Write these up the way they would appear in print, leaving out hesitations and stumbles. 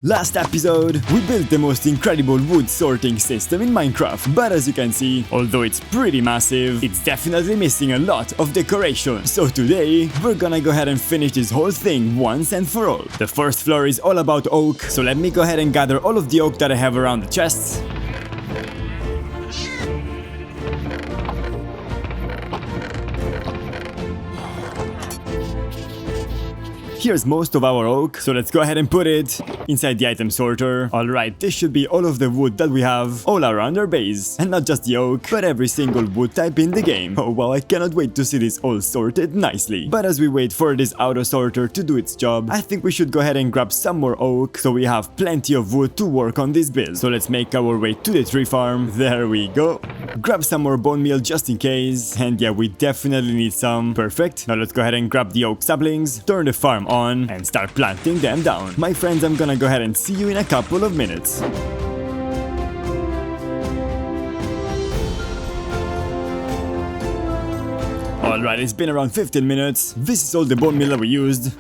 Last episode, we built the most incredible wood sorting system in Minecraft, but as you can see, although it's pretty massive, it's definitely missing a lot of decoration. So today, we're gonna go ahead and finish this whole thing once and for all. The first floor is all about oak, so let me go ahead and gather all of the oak that I have around the chests. Here's most of our oak, so let's go ahead and put it inside the item sorter. Alright, this should be all of the wood that we have all around our base. And not just the oak, but every single wood type in the game. Oh wow, I cannot wait to see this all sorted nicely. But as we wait for this auto sorter to do its job, I think we should go ahead and grab some more oak, so we have plenty of wood to work on this build. So let's make our way to the tree farm. There we go. Grab some more bone meal just in case. And yeah, we definitely need some. Perfect. Now let's go ahead and grab the oak saplings, turn the farm on, and start planting them down. My friends, I'm gonna go ahead and see you in a couple of minutes. Alright, it's been around 15 minutes. This is all the bone meal that we used.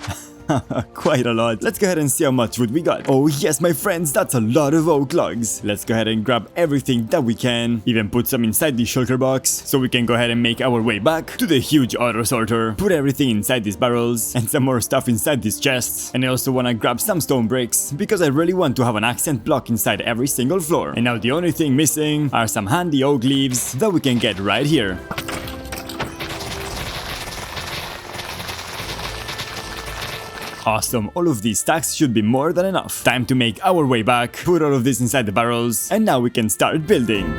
Quite a lot. Let's go ahead and see how much wood we got. Oh yes, my friends, that's a lot of oak logs. Let's go ahead and grab everything that we can. Even put some inside the shulker box, so we can go ahead and make our way back to the huge auto sorter. Put everything inside these barrels, and some more stuff inside these chests. And I also want to grab some stone bricks, because I really want to have an accent block inside every single floor. And now the only thing missing are some handy oak leaves that we can get right here. Awesome, all of these stacks should be more than enough. Time to make our way back, put all of this inside the barrels, and now we can start building.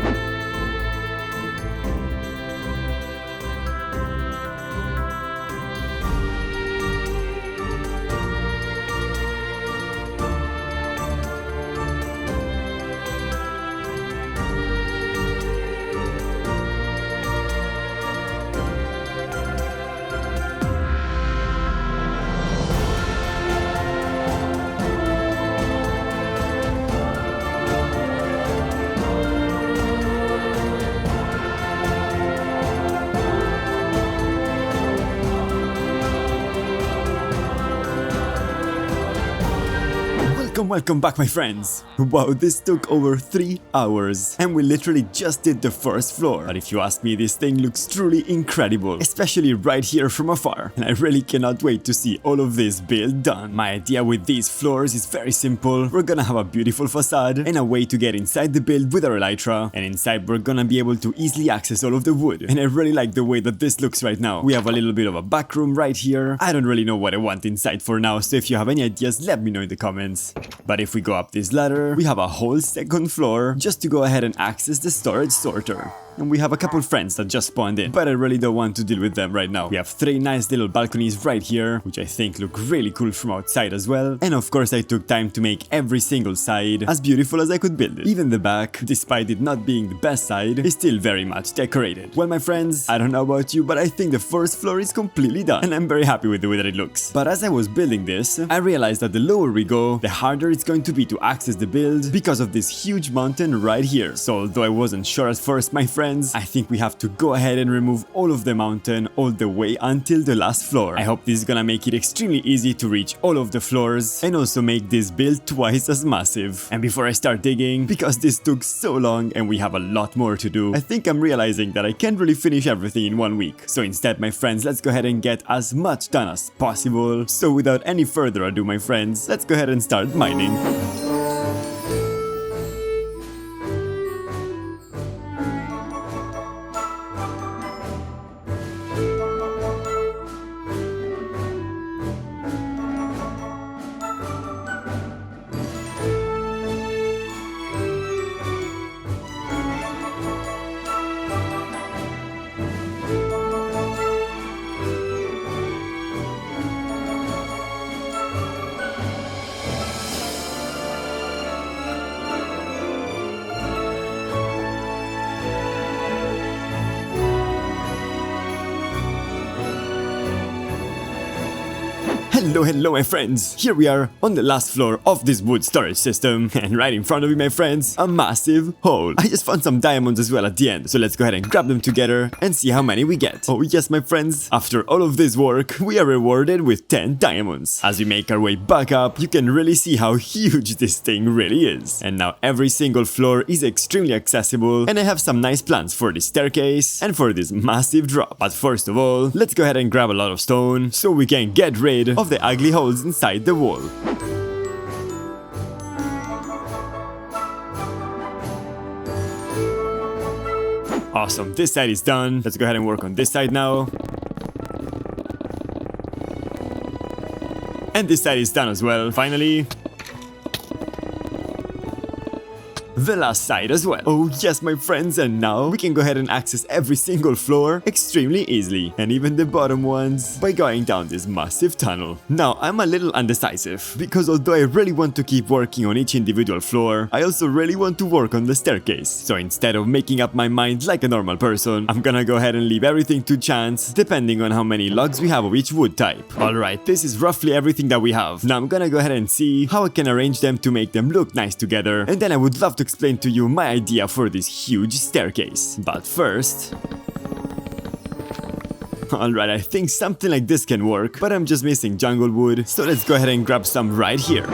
Welcome back, my friends. Wow, this took over 3 hours and we literally just did the first floor. But if you ask me, this thing looks truly incredible, especially right here from afar. And I really cannot wait to see all of this build done. My idea with these floors is very simple. We're gonna have a beautiful facade and a way to get inside the build with our elytra. And inside we're gonna be able to easily access all of the wood. And I really like the way that this looks right now. We have a little bit of a back room right here. I don't really know what I want inside for now, so if you have any ideas, let me know in the comments. But if we go up this ladder, we have a whole second floor just to go ahead and access the storage sorter. And we have a couple friends that just spawned in, but I really don't want to deal with them right now. We have 3 nice little balconies right here, which I think look really cool from outside as well. And of course I took time to make every single side as beautiful as I could build it. Even the back, despite it not being the best side, is still very much decorated. Well, my friends, I don't know about you, but I think the first floor is completely done, and I'm very happy with the way that it looks. But as I was building this, I realized that the lower we go, the harder it's going to be to access the build because of this huge mountain right here. So although I wasn't sure at first, my friends, I think we have to go ahead and remove all of the mountain all the way until the last floor. I hope this is gonna make it extremely easy to reach all of the floors and also make this build twice as massive. And before I start digging, because this took so long and we have a lot more to do, I think I'm realizing that I can't really finish everything in 1 week. So instead, my friends, let's go ahead and get as much done as possible. So without any further ado, my friends, let's go ahead and start mining. Hello my friends! Here we are on the last floor of this wood storage system, and right in front of me, my friends, a massive hole. I just found some diamonds as well at the end, so let's go ahead and grab them together and see how many we get. Oh yes my friends, after all of this work, we are rewarded with 10 diamonds. As we make our way back up, you can really see how huge this thing really is. And now every single floor is extremely accessible, and I have some nice plans for this staircase and for this massive drop. But first of all, let's go ahead and grab a lot of stone so we can get rid of the ugly holes inside the wall. Awesome, this side is done. Let's go ahead and work on this side now. And this side is done as well, finally. The last side as well. Oh yes my friends, and now we can go ahead and access every single floor extremely easily, and even the bottom ones, by going down this massive tunnel. Now I'm a little undecisive, because although I really want to keep working on each individual floor, I also really want to work on the staircase. So instead of making up my mind like a normal person, I'm gonna go ahead and leave everything to chance, depending on how many logs we have of each wood type. Alright, this is roughly everything that we have. Now I'm gonna go ahead and see how I can arrange them to make them look nice together, and then I would love to explain to you my idea for this huge staircase. But first... Alright, I think something like this can work, but I'm just missing jungle wood, so let's go ahead and grab some right here.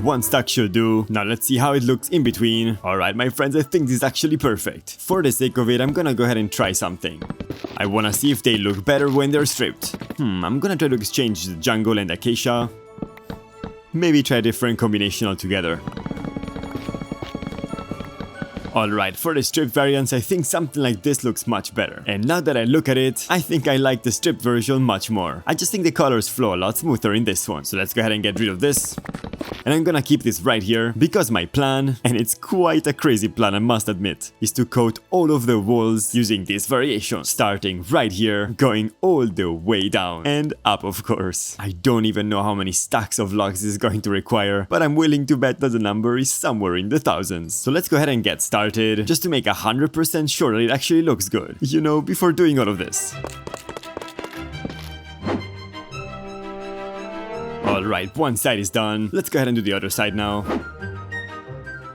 One stack should do. Now let's see how it looks in between. Alright my friends, I think this is actually perfect. For the sake of it, I'm gonna go ahead and try something. I wanna see if they look better when they're stripped. I'm gonna try to exchange the jungle and acacia. Maybe try a different combination altogether. Alright, for the stripped variants, I think something like this looks much better. And now that I look at it, I think I like the stripped version much more. I just think the colors flow a lot smoother in this one. So let's go ahead and get rid of this. And I'm gonna keep this right here, because my plan, and it's quite a crazy plan I must admit, is to coat all of the walls using this variation. Starting right here, going all the way down, and up of course. I don't even know how many stacks of logs this is going to require, but I'm willing to bet that the number is somewhere in the thousands. So let's go ahead and get started, just to make 100% sure that it actually looks good, you know, before doing all of this. Alright, one side is done. Let's go ahead and do the other side now.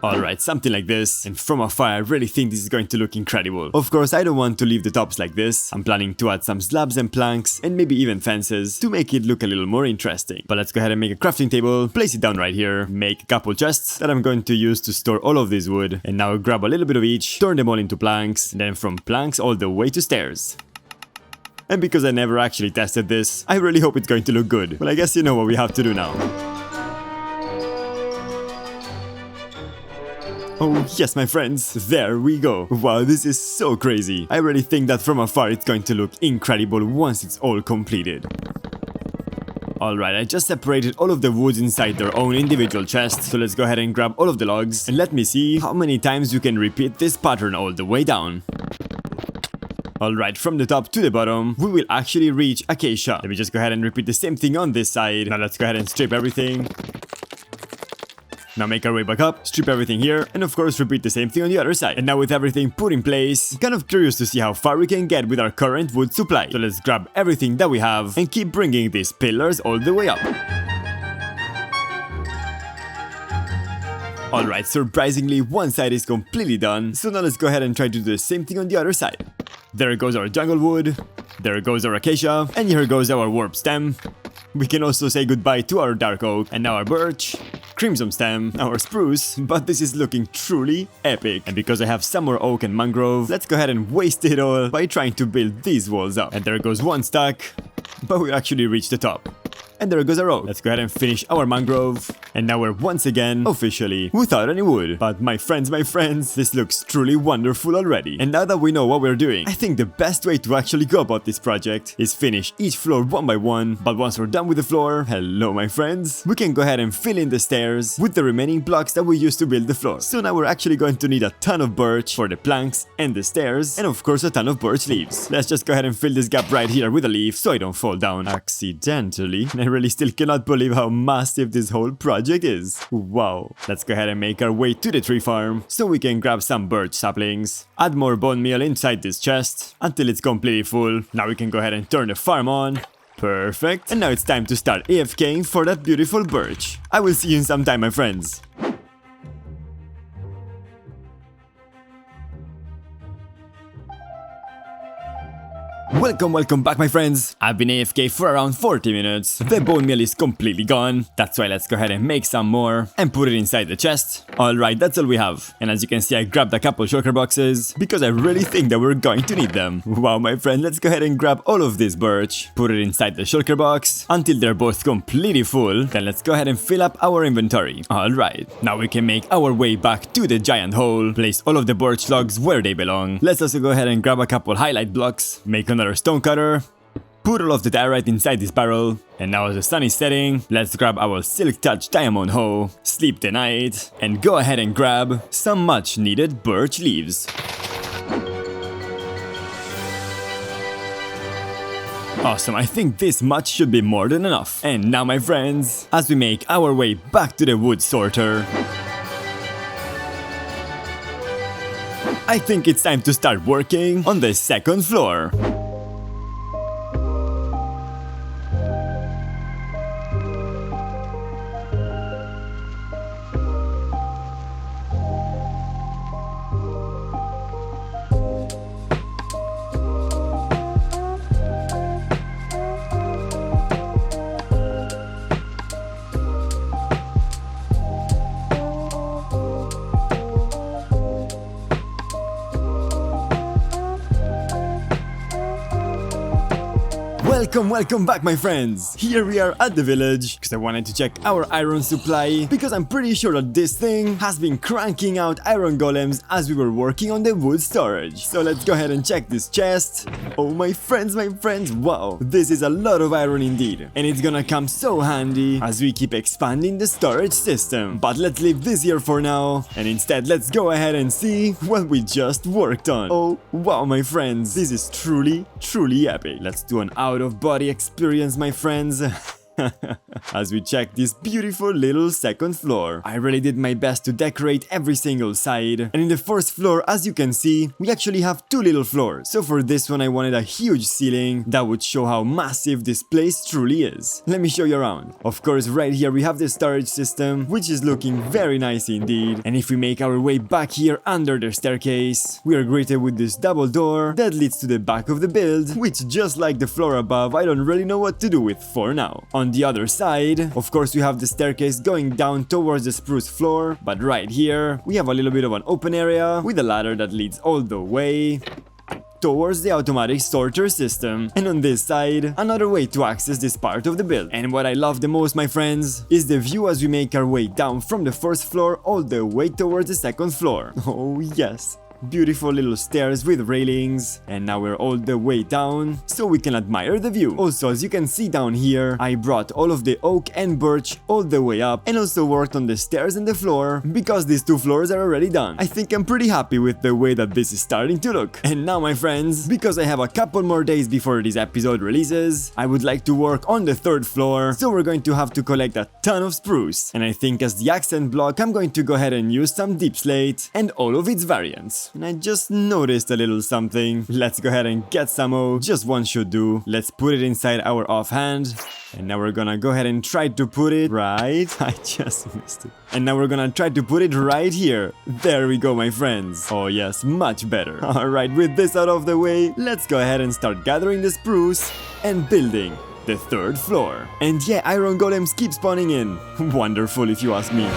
Alright, something like this, and from afar I really think this is going to look incredible. Of course, I don't want to leave the tops like this. I'm planning to add some slabs and planks, and maybe even fences, to make it look a little more interesting. But let's go ahead and make a crafting table, place it down right here, make a couple chests that I'm going to use to store all of this wood, and now grab a little bit of each, turn them all into planks, and then from planks all the way to stairs. And because I never actually tested this, I really hope it's going to look good. Well, I guess you know what we have to do now. Oh yes my friends, there we go. Wow, this is so crazy. I really think that from afar it's going to look incredible once it's all completed. Alright, I just separated all of the woods inside their own individual chests, so let's go ahead and grab all of the logs, and let me see how many times you can repeat this pattern all the way down. Alright, from the top to the bottom, we will actually reach acacia. Let me just go ahead and repeat the same thing on this side. Now let's go ahead and strip everything. Now make our way back up, strip everything here, and of course repeat the same thing on the other side. And now with everything put in place, kind of curious to see how far we can get with our current wood supply. So let's grab everything that we have and keep bringing these pillars all the way up. Alright, surprisingly, one side is completely done, so now let's go ahead and try to do the same thing on the other side. There goes our jungle wood, there goes our acacia, and here goes our warp stem. We can also say goodbye to our dark oak, and now our birch, crimson stem, our spruce, but this is looking truly epic. And because I have some more oak and mangrove, let's go ahead and waste it all by trying to build these walls up. And there goes one stack, but we actually reached the top. And there goes our oak. Let's go ahead and finish our mangrove. And now we're once again, officially, without any wood. But my friends, this looks truly wonderful already. And now that we know what we're doing, I think the best way to actually go about this project is finish each floor one by one. But once we're done with the floor, hello my friends, we can go ahead and fill in the stairs with the remaining blocks that we used to build the floor. So now we're actually going to need a ton of birch for the planks and the stairs, and of course a ton of birch leaves. Let's just go ahead and fill this gap right here with a leaf so I don't fall down accidentally. I really still cannot believe how massive this whole project is. Wow. Let's go ahead and make our way to the tree farm so we can grab some birch saplings. Add more bone meal inside this chest until it's completely full. Now we can go ahead and turn the farm on. Perfect. And now it's time to start AFKing for that beautiful birch. I will see you in some time, my friends. Welcome back, my friends. I've been AFK for around 40 minutes. The bone meal is completely gone. That's why let's go ahead and make some more and put it inside the chest. Alright, that's all we have. And as you can see, I grabbed a couple shulker boxes because I really think that we're going to need them. Wow, my friend, let's go ahead and grab all of this birch. Put it inside the shulker box until they're both completely full. Then let's go ahead and fill up our inventory. Alright, now we can make our way back to the giant hole. Place all of the birch logs where they belong. Let's also go ahead and grab a couple highlight blocks. Make another stone cutter, put all of the diorite inside this barrel, and now as the sun is setting, let's grab our silk touch diamond hoe, sleep the night, and go ahead and grab some much needed birch leaves. Awesome, I think this much should be more than enough. And now, my friends, as we make our way back to the wood sorter, I think it's time to start working on the second floor. Welcome back, my friends! Here we are at the village, because I wanted to check our iron supply, because I'm pretty sure that this thing has been cranking out iron golems as we were working on the wood storage. So let's go ahead and check this chest. Oh, my friends, wow! This is a lot of iron indeed, and it's gonna come so handy as we keep expanding the storage system. But let's leave this here for now, and instead let's go ahead and see what we just worked on. Oh, wow, my friends, this is truly epic. Let's do an out-of-body experience, my friends. As we check this beautiful little second floor. I really did my best to decorate every single side. And in the first floor, as you can see, we actually have two little floors. So for this one, I wanted a huge ceiling that would show how massive this place truly is. Let me show you around. Of course, right here we have the storage system, which is looking very nice indeed. And if we make our way back here under the staircase, we are greeted with this double door that leads to the back of the build, which, just like the floor above, I don't really know what to do with for now. On the other side, of course, we have the staircase going down towards the spruce floor, but right here we have a little bit of an open area with a ladder that leads all the way towards the automatic sorter system. And on this side, another way to access this part of the build. And what I love the most, my friends, is the view as we make our way down from the first floor all the way towards the second floor. Oh yes. Beautiful little stairs with railings, and now we're all the way down so we can admire the view. Also, as you can see down here, I brought all of the oak and birch all the way up, and also worked on the stairs and the floor because these two floors are already done. I think I'm pretty happy with the way that this is starting to look. And now, my friends, because I have a couple more days before this episode releases, I would like to work on the third floor, so we're going to have to collect a ton of spruce. And I think as the accent block, I'm going to go ahead and use some deep slate and all of its variants. And I just noticed a little something. Let's go ahead and get some oak. Just one should do. Let's put it inside our offhand. And now we're gonna go ahead and try to put it right. I just missed it. And now we're gonna try to put it right here. There we go, my friends. Oh yes, much better. Alright, with this out of the way, let's go ahead and start gathering the spruce and building the third floor. And yeah, iron golems keep spawning in. Wonderful, if you ask me.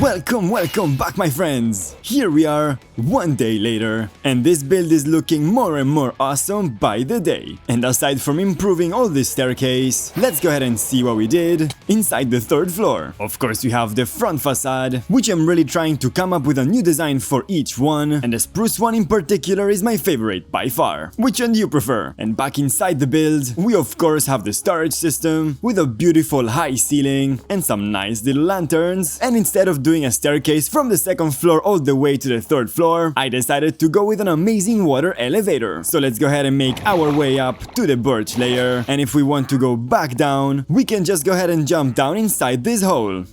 Welcome back my friends! Here we are, one day later, and this build is looking more and more awesome by the day. And aside from improving all this staircase, let's go ahead and see what we did inside the 3rd floor. Of course we have the front facade, which I'm really trying to come up with a new design for each one, and the spruce one in particular is my favorite by far. Which one do you prefer? And back inside the build, we of course have the storage system with a beautiful high ceiling and some nice little lanterns, and instead of doing a staircase from the 2nd floor all the way to the 3rd floor, I decided to go with an amazing water elevator. So let's go ahead and make our way up to the birch layer, and if we want to go back down, we can just go ahead and jump down inside this hole.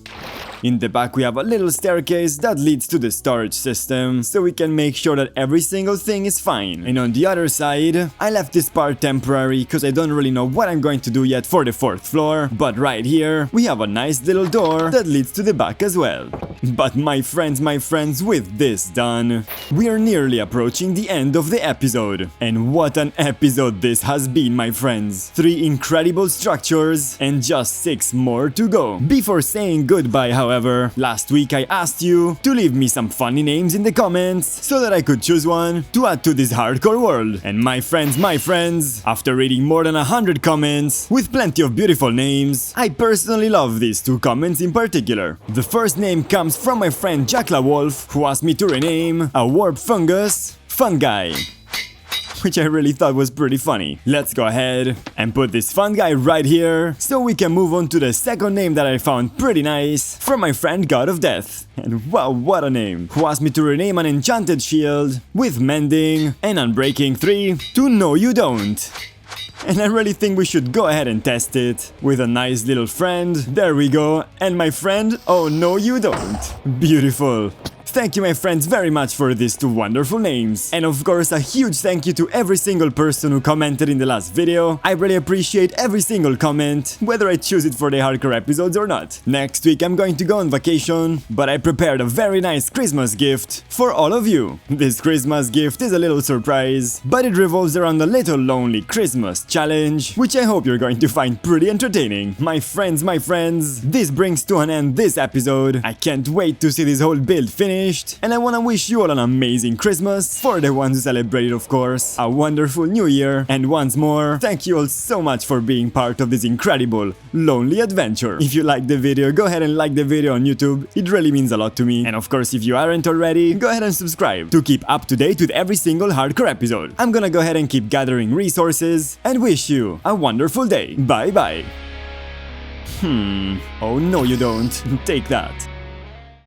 In the back we have a little staircase that leads to the storage system, so we can make sure that every single thing is fine. And on the other side, I left this part temporary because I don't really know what I'm going to do yet for the 4th floor, but right here we have a nice little door that leads to the back as well. But my friends, with this done, we are nearly approaching the end of the episode. And what an episode this has been, my friends. 3 incredible structures and just 6 more to go. Before saying goodbye, however, last week I asked you to leave me some funny names in the comments so that I could choose one to add to this hardcore world. And my friends, after reading more than 100 comments with plenty of beautiful names, I personally love these 2 comments in particular. The first name comes from my friend Jack La Wolf, who asked me to rename a warp fungus Fun Guy, which I really thought was pretty funny. Let's go ahead and put this fun guy right here, so we can move on to the second name that I found pretty nice from my friend God of Death. And wow, what a name! Who asked me to rename an enchanted shield with mending and unbreaking 3 to No You Don't. And I really think we should go ahead and test it with a nice little friend. There we go. And my friend, oh no you don't. Beautiful. Thank you my friends very much for these 2 wonderful names. And of course a huge thank you to every single person who commented in the last video. I really appreciate every single comment, whether I choose it for the hardcore episodes or not. Next week I'm going to go on vacation, but I prepared a very nice Christmas gift for all of you. This Christmas gift is a little surprise, but it revolves around a little lonely Christmas challenge, which I hope you're going to find pretty entertaining. My friends, this brings to an end this episode. I can't wait to see this whole build finished. And I wanna wish you all an amazing Christmas, for the ones who celebrate it of course, a wonderful new year, and once more, thank you all so much for being part of this incredible, lonely adventure. If you liked the video, go ahead and like the video on YouTube, it really means a lot to me. And of course, if you aren't already, go ahead and subscribe to keep up to date with every single hardcore episode. I'm gonna go ahead and keep gathering resources, and wish you a wonderful day. Bye bye. Oh no you don't. Take that.